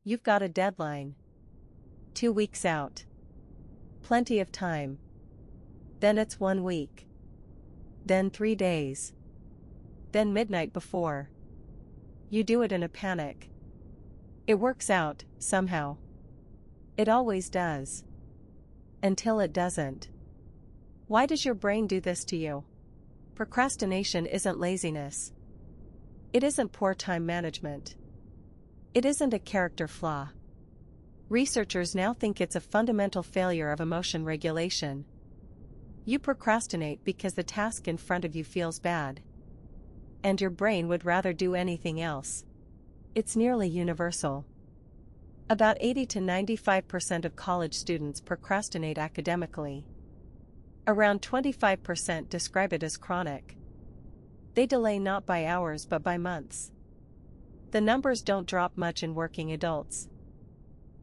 You've got a deadline. 2 weeks out. Plenty of time. Then it's 1 week. Then 3 days. Then midnight before. You do it in a panic. It works out, somehow. It always does. Until it doesn't. Why does your brain do this to you? Procrastination isn't laziness. It isn't poor time management. It isn't a character flaw. Researchers now think it's a fundamental failure of emotion regulation. You procrastinate because the task in front of you feels bad. And your brain would rather do anything else. It's nearly universal. About 80 to 95% of college students procrastinate academically. Around 25% describe it as chronic. They delay not by hours but by months. The numbers don't drop much in working adults.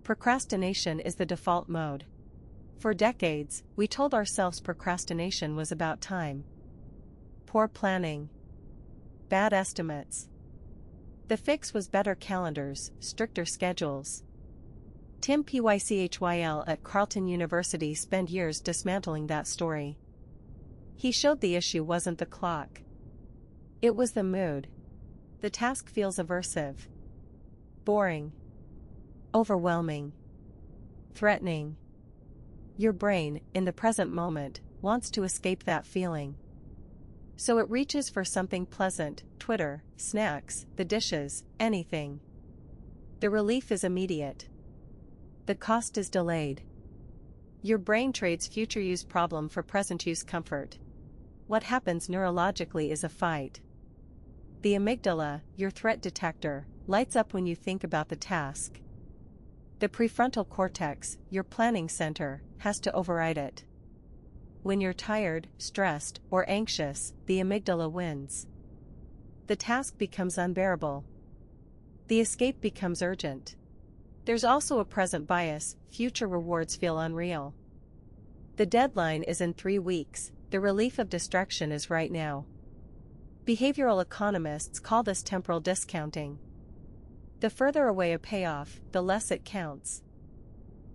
Procrastination is the default mode. For decades, we told ourselves procrastination was about time. Poor planning. Bad estimates. The fix was better calendars, stricter schedules. Tim Pychyl at Carleton University spent years dismantling that story. He showed the issue wasn't the clock. It was the mood. The task feels aversive. Boring. Overwhelming. Threatening. Your brain, in the present moment, wants to escape that feeling. So it reaches for something pleasant, Twitter, snacks, the dishes, anything. The relief is immediate. The cost is delayed. Your brain trades future use problem for present use comfort. What happens neurologically is a fight. The amygdala, your threat detector, lights up when you think about the task. The prefrontal cortex, your planning center, has to override it. When you're tired, stressed, or anxious, the amygdala wins. The task becomes unbearable. The escape becomes urgent. There's also a present bias, future rewards feel unreal. The deadline is in 3 weeks, the relief of distraction is right now. Behavioral economists call this temporal discounting. The further away a payoff, the less it counts.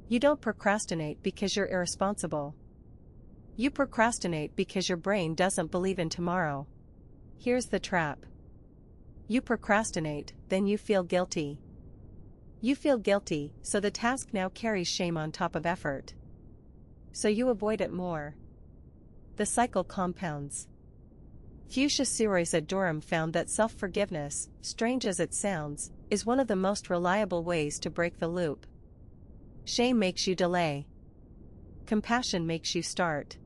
You don't procrastinate because you're irresponsible. You procrastinate because your brain doesn't believe in tomorrow. Here's the trap. You procrastinate, then you feel guilty. You feel guilty, so the task now carries shame on top of effort. So you avoid it more. The cycle compounds. Fuchsia Series at Durham found that self-forgiveness, strange as it sounds, is one of the most reliable ways to break the loop. Shame makes you delay. Compassion makes you start.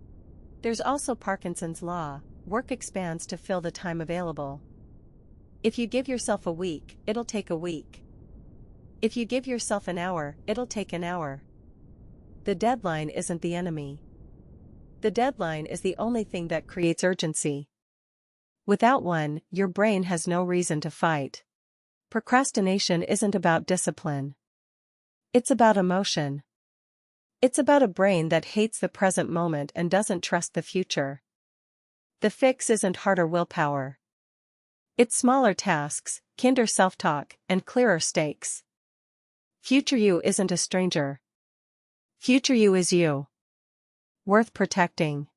There's also Parkinson's law, work expands to fill the time available. If you give yourself a week, it'll take a week. If you give yourself an hour, it'll take an hour. The deadline isn't the enemy. The deadline is the only thing that creates urgency. Without one, your brain has no reason to fight. Procrastination isn't about discipline. It's about emotion. It's about a brain that hates the present moment and doesn't trust the future. The fix isn't harder willpower. It's smaller tasks, kinder self-talk, and clearer stakes. Future you isn't a stranger. Future you is you. Worth protecting.